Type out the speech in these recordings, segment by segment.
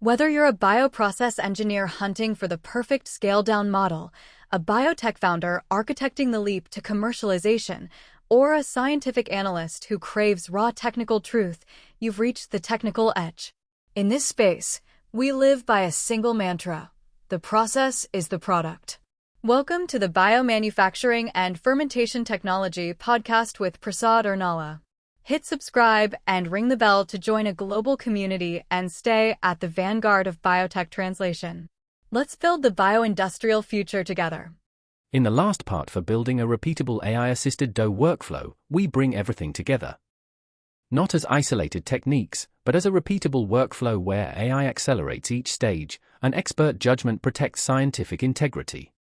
Whether you're a bioprocess engineer hunting for the perfect scaled-down model, a biotech founder architecting the leap to commercialization, or a scientific analyst who craves raw technical truth, you've reached the technical edge. In this space, we live by a single mantra: the process is the product. Welcome to the Biomanufacturing and Fermentation Technology podcast with Prasad Ernala. Hit subscribe and ring the bell to join a global community and stay at the vanguard of biotech translation. Let's build the bioindustrial future together. In the last part for building a repeatable AI-assisted DoE workflow, we bring everything together. Not as isolated techniques, but as a repeatable workflow where AI accelerates each stage, and expert judgment protects scientific integrity.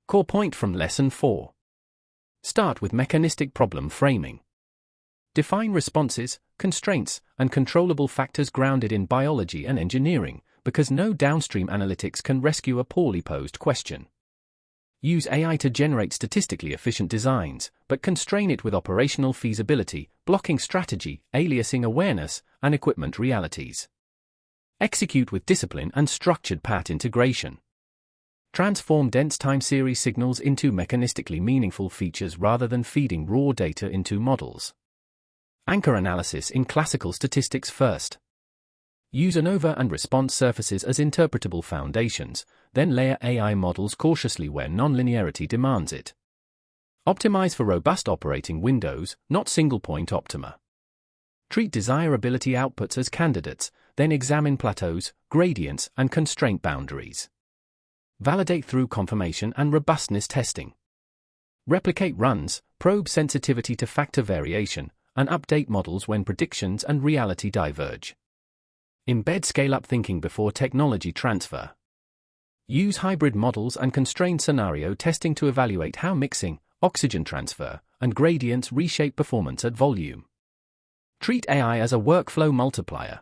Core point from Lesson 4. Start with mechanistic problem framing. Define responses, constraints, and controllable factors grounded in biology and engineering, because no downstream analytics can rescue a poorly posed question. Use AI to generate statistically efficient designs, but constrain it with operational feasibility, blocking strategy, aliasing awareness, and equipment realities. Execute with discipline and structured path integration. Transform dense time series signals into mechanistically meaningful features rather than feeding raw data into models. Anchor analysis in classical statistics first. Use ANOVA and response surfaces as interpretable foundations, then layer AI models cautiously where nonlinearity demands it. Optimize for robust operating windows, not single-point optima. Treat desirability outputs as candidates, then examine plateaus, gradients, and constraint boundaries. Validate through confirmation and robustness testing. Replicate runs, probe sensitivity to factor variation, and update models when predictions and reality diverge. Embed scale-up thinking before technology transfer. Use hybrid models and constrained scenario testing to evaluate how mixing, oxygen transfer, and gradients reshape performance at volume. Treat AI as a workflow multiplier.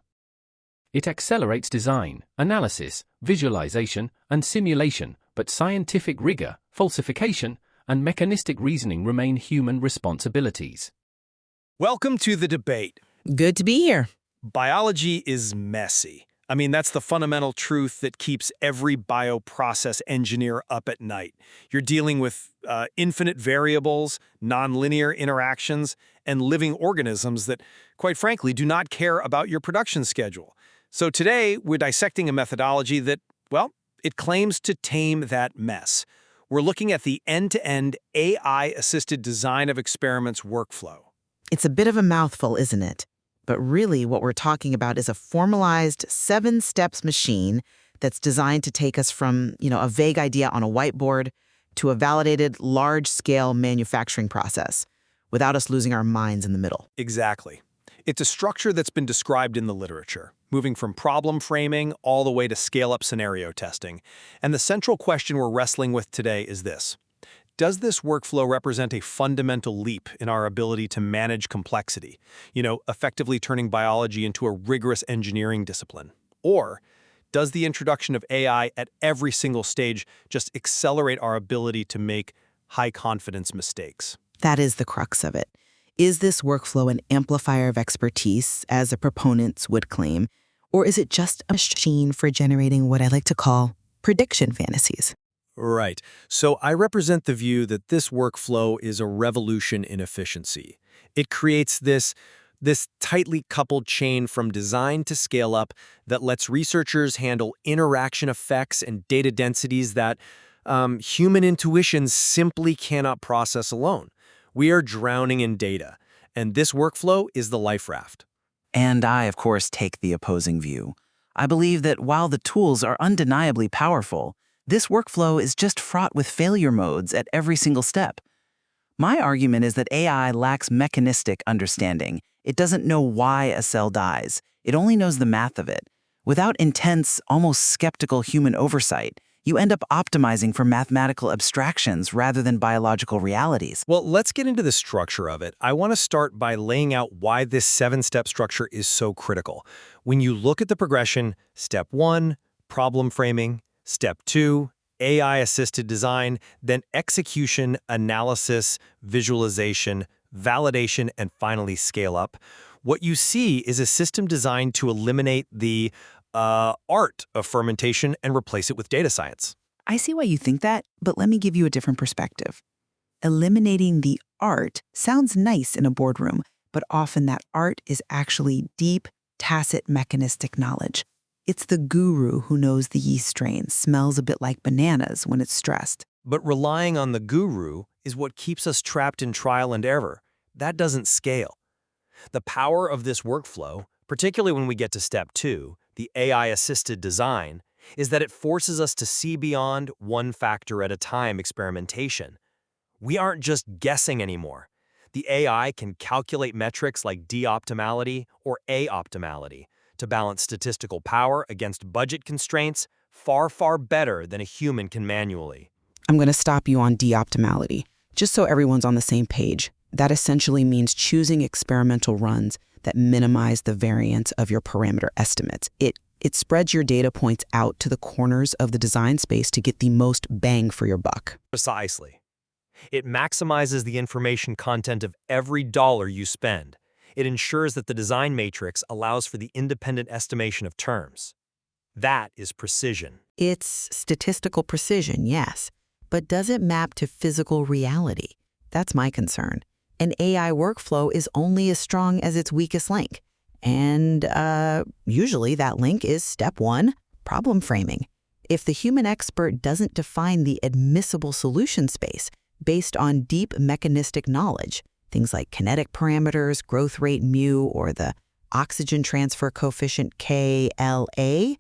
It accelerates design, analysis, visualization, and simulation, but scientific rigor, falsification, and mechanistic reasoning remain human responsibilities. Welcome to the debate. Good to be here. Biology is messy. I mean, that's the fundamental truth that keeps every bioprocess engineer up at night. You're dealing with infinite variables, nonlinear interactions, and living organisms that, quite frankly, do not care about your production schedule. So today, we're dissecting a methodology that, well, it claims to tame that mess. We're looking at the end-to-end AI-assisted design of experiments workflow. It's a bit of a mouthful, isn't it? But really what we're talking about is a formalized 7-steps machine that's designed to take us from, a vague idea on a whiteboard to a validated large-scale manufacturing process without us losing our minds in the middle. Exactly. It's a structure that's been described in the literature, moving from problem framing all the way to scale-up scenario testing. And the central question we're wrestling with today is this: does this workflow represent a fundamental leap in our ability to manage complexity, effectively turning biology into a rigorous engineering discipline? Or does the introduction of AI at every single stage just accelerate our ability to make high-confidence mistakes? That is the crux of it. Is this workflow an amplifier of expertise, as the proponents would claim, or is it just a machine for generating what I like to call prediction fantasies? Right. So I represent the view that this workflow is a revolution in efficiency. It creates this tightly coupled chain from design to scale up that lets researchers handle interaction effects and data densities that human intuition simply cannot process alone. We are drowning in data, and this workflow is the life raft. And I, of course, take the opposing view. I believe that while the tools are undeniably powerful, this workflow is just fraught with failure modes at every single step. My argument is that AI lacks mechanistic understanding. It doesn't know why a cell dies. It only knows the math of it. Without intense, almost skeptical human oversight, you end up optimizing for mathematical abstractions rather than biological realities. Well, let's get into the structure of it. I want to start by laying out why this 7-step structure is so critical. When you look at the progression, step 1, problem framing, step 2, AI-assisted design, then execution, analysis, visualization, validation, and finally scale up, what you see is a system designed to eliminate the art of fermentation and replace it with data science. I see why you think that, but let me give you a different perspective. Eliminating the art sounds nice in a boardroom, but often that art is actually deep, tacit mechanistic knowledge. It's the guru who knows the yeast strain smells a bit like bananas when it's stressed. But relying on the guru is what keeps us trapped in trial and error. That doesn't scale. The power of this workflow, particularly when we get to step 2, the AI-assisted design, is that it forces us to see beyond one factor at a time experimentation. We aren't just guessing anymore. The AI can calculate metrics like D-optimality or A-optimality to balance statistical power against budget constraints far, far better than a human can manually. I'm going to stop you on D-optimality, just so everyone's on the same page. That essentially means choosing experimental runs that minimize the variance of your parameter estimates. It spreads your data points out to the corners of the design space to get the most bang for your buck. Precisely. It maximizes the information content of every dollar you spend. It ensures that the design matrix allows for the independent estimation of terms. That is precision. It's statistical precision, yes, but does it map to physical reality? That's my concern. An AI workflow is only as strong as its weakest link. And usually that link is step 1, problem framing. If the human expert doesn't define the admissible solution space based on deep mechanistic knowledge, things like kinetic parameters, growth rate mu, or the oxygen transfer coefficient KLA,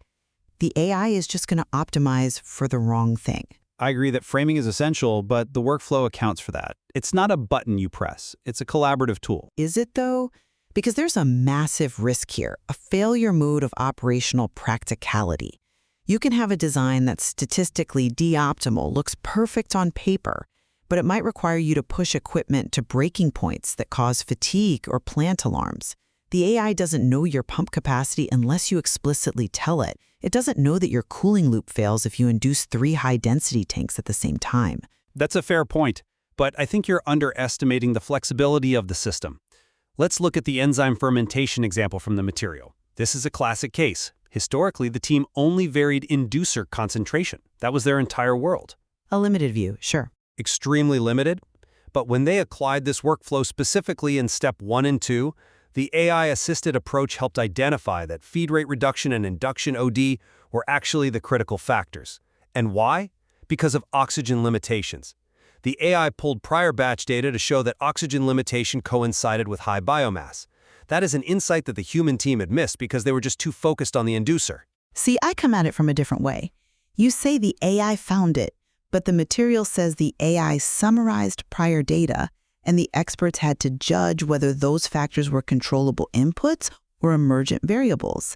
the AI is just going to optimize for the wrong thing. I agree that framing is essential, but the workflow accounts for that. It's not a button you press. It's a collaborative tool. Is it, though? Because there's a massive risk here, a failure mode of operational practicality. You can have a design that's statistically D-optimal, looks perfect on paper, but it might require you to push equipment to breaking points that cause fatigue or plant alarms. The AI doesn't know your pump capacity unless you explicitly tell it. It doesn't know that your cooling loop fails if you induce 3 high-density tanks at the same time. That's a fair point, but I think you're underestimating the flexibility of the system. Let's look at the enzyme fermentation example from the material. This is a classic case. Historically, the team only varied inducer concentration. That was their entire world. A limited view, sure. Extremely limited. But when they applied this workflow specifically in step 1 and 2, the AI-assisted approach helped identify that feed rate reduction and induction OD were actually the critical factors. And why? Because of oxygen limitations. The AI pulled prior batch data to show that oxygen limitation coincided with high biomass. That is an insight that the human team had missed because they were just too focused on the inducer. See, I come at it from a different way. You say the AI found it, but the material says the AI summarized prior data, and the experts had to judge whether those factors were controllable inputs or emergent variables.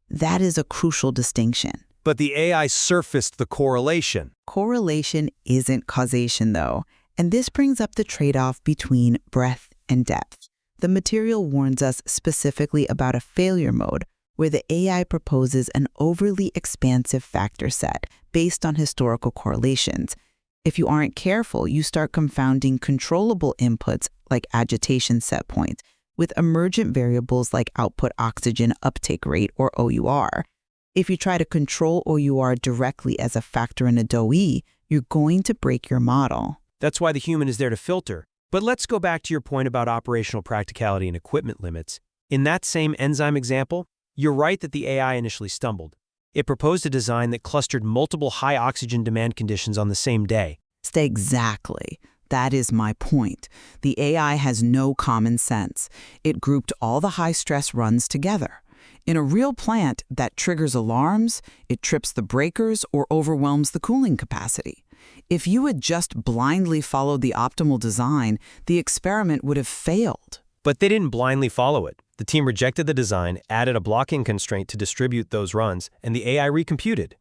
That is a crucial distinction. But the AI surfaced the correlation. Correlation isn't causation, though, and this brings up the trade-off between breadth and depth. The material warns us specifically about a failure mode where the AI proposes an overly expansive factor set based on historical correlations. If you aren't careful, you start confounding controllable inputs like agitation set points with emergent variables like output oxygen uptake rate or OUR. If you try to control OUR directly as a factor in a DoE, you're going to break your model. That's why the human is there to filter. But let's go back to your point about operational practicality and equipment limits. In that same enzyme example, you're right that the AI initially stumbled. It proposed a design that clustered multiple high oxygen demand conditions on the same day. Exactly. That is my point. The AI has no common sense. It grouped all the high-stress runs together. In a real plant, that triggers alarms, it trips the breakers, or overwhelms the cooling capacity. If you had just blindly followed the optimal design, the experiment would have failed. But they didn't blindly follow it. The team rejected the design, added a blocking constraint to distribute those runs, and the AI recomputed.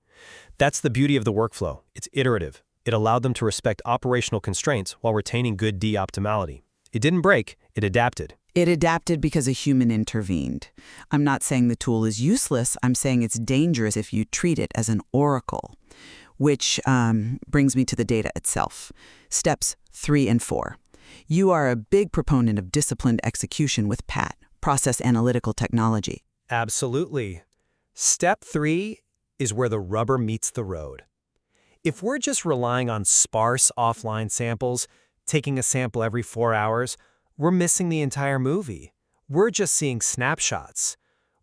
That's the beauty of the workflow. It's iterative. It allowed them to respect operational constraints while retaining good D-optimality. It didn't break, it adapted. It adapted because a human intervened. I'm not saying the tool is useless. I'm saying it's dangerous if you treat it as an oracle, which brings me to the data itself. Steps 3 and 4. You are a big proponent of disciplined execution with PAT, process analytical technology. Absolutely. Step 3 is where the rubber meets the road. If we're just relying on sparse offline samples, taking a sample every 4 hours, we're missing the entire movie. We're just seeing snapshots.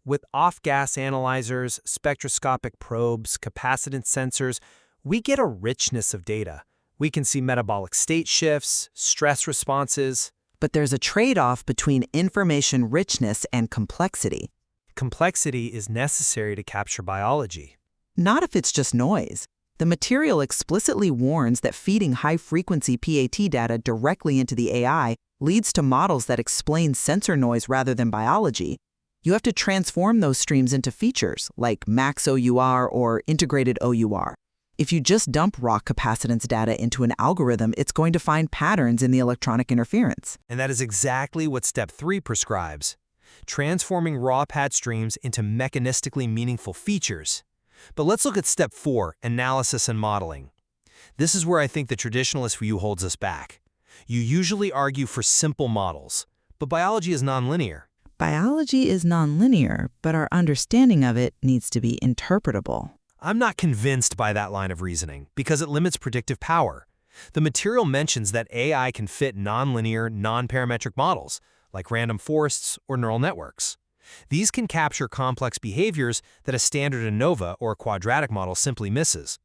With off-gas analyzers, spectroscopic probes, capacitance sensors, we get a richness of data. We can see metabolic state shifts, stress responses. But there's a trade-off between information richness and complexity. Complexity is necessary to capture biology. Not if it's just noise. The material explicitly warns that feeding high-frequency PAT data directly into the AI leads to models that explain sensor noise rather than biology. You have to transform those streams into features, like max OUR or integrated OUR. If you just dump raw capacitance data into an algorithm, it's going to find patterns in the electronic interference. And that is exactly what Step 3 prescribes, transforming raw pad streams into mechanistically meaningful features. But let's look at Step 4, analysis and modeling. This is where I think the traditionalist view holds us back. You usually argue for simple models, but biology is nonlinear. Biology is nonlinear, but our understanding of it needs to be interpretable. I'm not convinced by that line of reasoning because it limits predictive power. The material mentions that AI can fit nonlinear, non-parametric models, like random forests or neural networks. These can capture complex behaviors that a standard ANOVA or a quadratic model simply misses.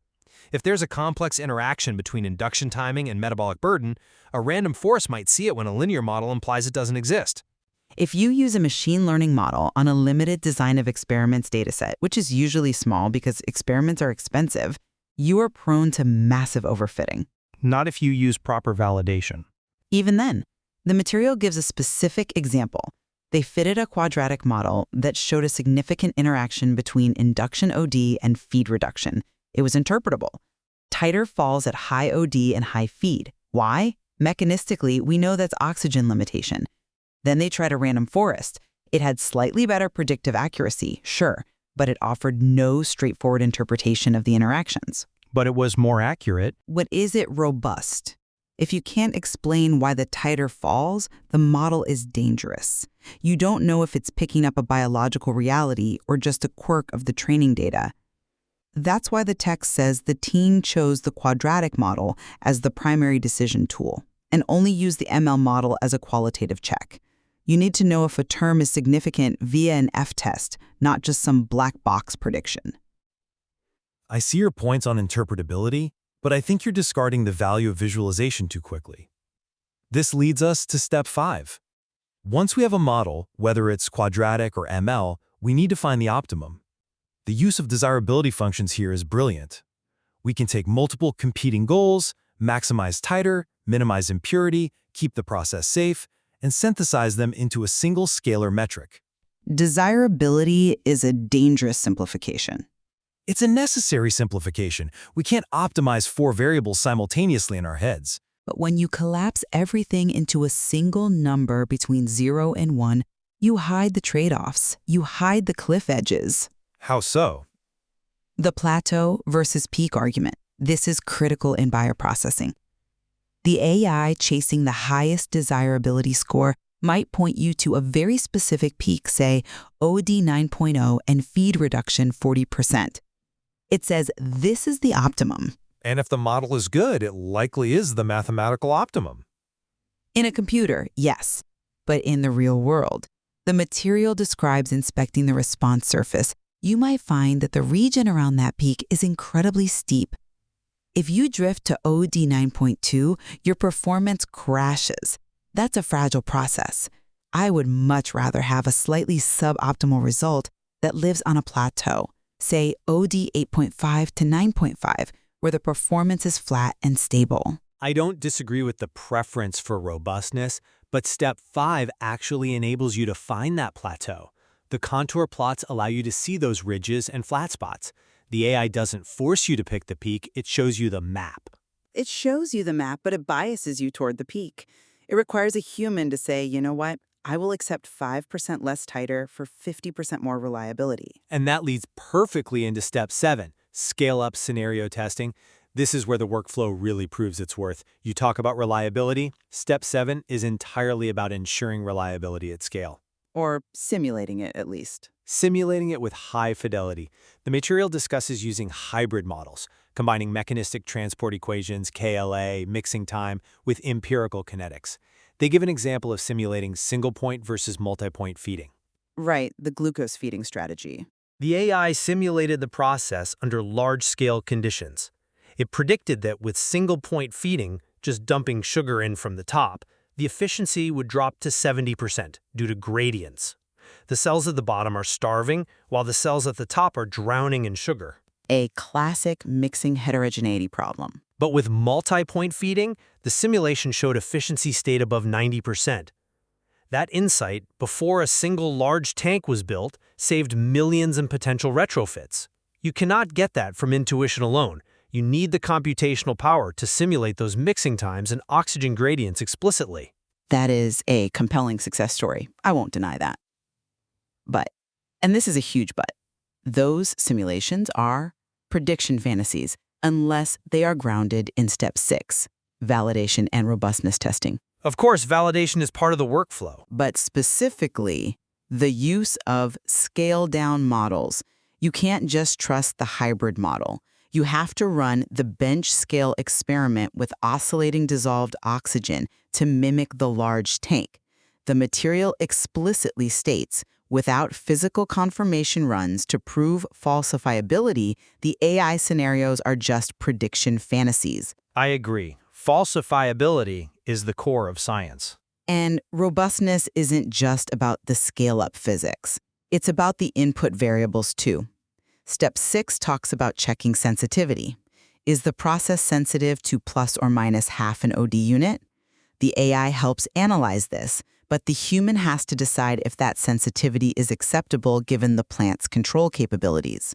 If there's a complex interaction between induction timing and metabolic burden, a random forest might see it when a linear model implies it doesn't exist. If you use a machine learning model on a limited design of experiments dataset, which is usually small because experiments are expensive, you are prone to massive overfitting. Not if you use proper validation. Even then, the material gives a specific example. They fitted a quadratic model that showed a significant interaction between induction OD and feed reduction. It was interpretable. Titer falls at high OD and high feed. Why? Mechanistically, we know that's oxygen limitation. Then they tried a random forest. It had slightly better predictive accuracy, sure, but it offered no straightforward interpretation of the interactions. But it was more accurate. What is it robust? If you can't explain why the titer falls, the model is dangerous. You don't know if it's picking up a biological reality or just a quirk of the training data. That's why the text says the team chose the quadratic model as the primary decision tool and only used the ML model as a qualitative check. You need to know if a term is significant via an F-test, not just some black box prediction. I see your points on interpretability, but I think you're discarding the value of visualization too quickly. This leads us to Step 5. Once we have a model, whether it's quadratic or ML, we need to find the optimum. The use of desirability functions here is brilliant. We can take multiple competing goals, maximize titer, minimize impurity, keep the process safe, and synthesize them into a single scalar metric. Desirability is a dangerous simplification. It's a necessary simplification. We can't optimize 4 variables simultaneously in our heads. But when you collapse everything into a single number between 0 and 1, you hide the trade-offs. You hide the cliff edges. How so? The plateau versus peak argument. This is critical in bioprocessing. The AI chasing the highest desirability score might point you to a very specific peak, say OD 9.0 and feed reduction 40%. It says this is the optimum. And if the model is good, it likely is the mathematical optimum. In a computer, yes. But in the real world, the material describes inspecting the response surface. You might find that the region around that peak is incredibly steep. If you drift to OD 9.2, your performance crashes. That's a fragile process. I would much rather have a slightly suboptimal result that lives on a plateau, say OD 8.5 to 9.5, where the performance is flat and stable. I don't disagree with the preference for robustness, but Step 5 actually enables you to find that plateau. The contour plots allow you to see those ridges and flat spots. The AI doesn't force you to pick the peak, it shows you the map. It shows you the map, but it biases you toward the peak. It requires a human to say, you know what, I will accept 5% less titer for 50% more reliability. And that leads perfectly into Step 7, scale-up scenario testing. This is where the workflow really proves its worth. You talk about reliability. Step 7 is entirely about ensuring reliability at scale. Or simulating it, at least. simulating it with high fidelity. The material discusses using hybrid models, combining mechanistic transport equations, KLA, mixing time, with empirical kinetics. They give an example of simulating single-point versus multi-point feeding. Right, the glucose feeding strategy. The AI simulated the process under large-scale conditions. It predicted that with single-point feeding, just dumping sugar in from the top, the efficiency would drop to 70% due to gradients. The cells at the bottom are starving, while the cells at the top are drowning in sugar. A classic mixing heterogeneity problem. But with multi-point feeding, the simulation showed efficiency stayed above 90%. That insight, before a single large tank was built, saved millions in potential retrofits. You cannot get that from intuition alone. You need the computational power to simulate those mixing times and oxygen gradients explicitly. That is a compelling success story. I won't deny that. But, and this is a huge but, those simulations are prediction fantasies unless they are grounded in step 6, validation and robustness testing. Of course, validation is part of the workflow. But specifically, the use of scale-down models. You can't just trust the hybrid model. You have to run the bench scale experiment with oscillating dissolved oxygen to mimic the large tank. The material explicitly states, without physical confirmation runs to prove falsifiability, the AI scenarios are just prediction fantasies. I agree. Falsifiability is the core of science. And robustness isn't just about the scale-up physics. It's about the input variables too. Step 6 talks about checking sensitivity. Is the process sensitive to plus or minus half an OD unit? The AI helps analyze this, but the human has to decide if that sensitivity is acceptable given the plant's control capabilities.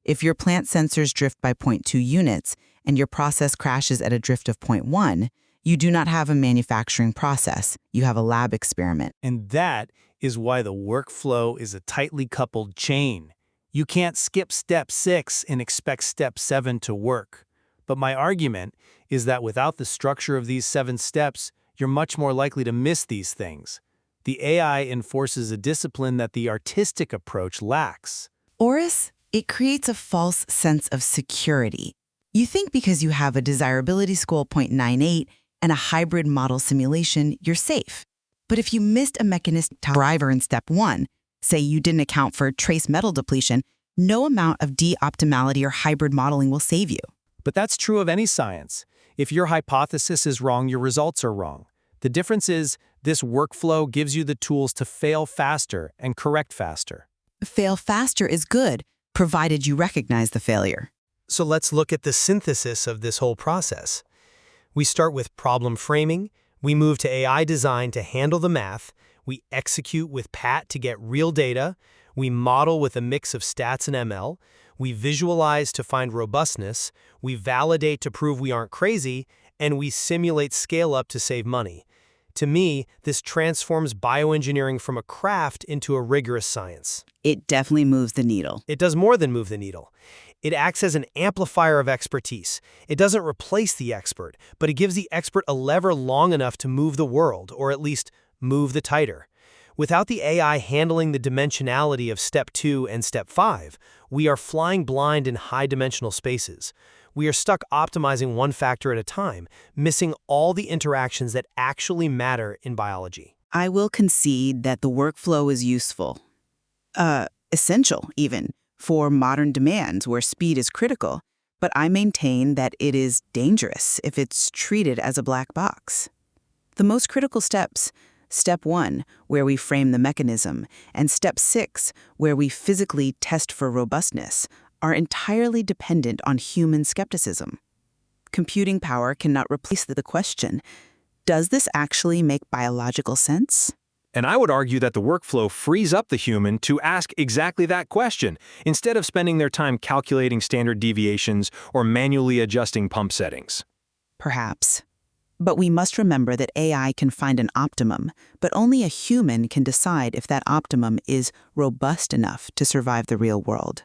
If your plant sensors drift by 0.2 units and your process crashes at a drift of 0.1, you do not have a manufacturing process, you have a lab experiment. And that is why the workflow is a tightly coupled chain. You can't skip step 6 and expect step 7 to work. But my argument is that without the structure of these 7 steps, you're much more likely to miss these things. The AI enforces a discipline that the artistic approach lacks. Oris, it creates a false sense of security. You think because you have a desirability score 0.98 and a hybrid model simulation, you're safe. But if you missed a mechanistic driver in step 1, say you didn't account for trace metal depletion, no amount of de-optimality or hybrid modeling will save you. But that's true of any science. If your hypothesis is wrong, your results are wrong. The difference is this workflow gives you the tools to fail faster and correct faster. Fail faster is good, provided you recognize the failure. So let's look at the synthesis of this whole process. We start with problem framing, we move to AI design to handle the math, we execute with PAT to get real data, we model with a mix of stats and ML, we visualize to find robustness, we validate to prove we aren't crazy, and we simulate scale-up to save money. To me, this transforms bioengineering from a craft into a rigorous science. It definitely moves the needle. It does more than move the needle. It acts as an amplifier of expertise. It doesn't replace the expert, but it gives the expert a lever long enough to move the world, or at least move the titer. Without the AI handling the dimensionality of step 2 and step 5, we are flying blind in high-dimensional spaces. We are stuck optimizing one factor at a time, missing all the interactions that actually matter in biology. I will concede that the workflow is useful. Essential, even, for modern demands where speed is critical, but I maintain that it is dangerous if it's treated as a black box. The most critical steps, step 1, where we frame the mechanism, and step 6, where we physically test for robustness, are entirely dependent on human skepticism. Computing power cannot replace the question, does this actually make biological sense? And I would argue that the workflow frees up the human to ask exactly that question, instead of spending their time calculating standard deviations or manually adjusting pump settings. Perhaps. But we must remember that AI can find an optimum, but only a human can decide if that optimum is robust enough to survive the real world.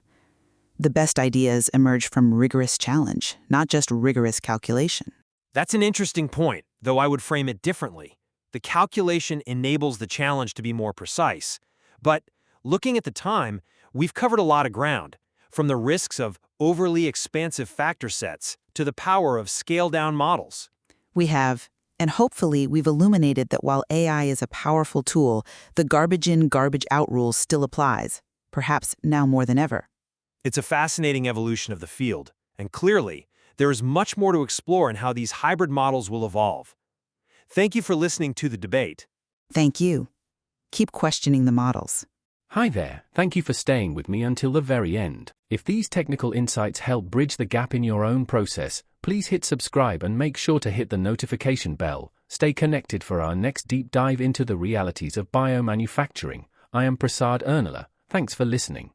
The best ideas emerge from rigorous challenge, not just rigorous calculation. That's an interesting point, though I would frame it differently. The calculation enables the challenge to be more precise. But Looking at the time, we've covered a lot of ground, from the risks of overly expansive factor sets to the power of scale-down models. We have, and hopefully we've illuminated that while AI is a powerful tool, the garbage in, garbage out rule still applies, perhaps now more than ever. It's a fascinating evolution of the field, and clearly, there is much more to explore in how these hybrid models will evolve. Thank you for listening to the debate. Thank you. Keep questioning the models. Hi there, thank you for staying with me until the very end. If these technical insights help bridge the gap in your own process, please hit subscribe and make sure to hit the notification bell. Stay connected for our next deep dive into the realities of biomanufacturing. I am Prasad Ernala. Thanks for listening.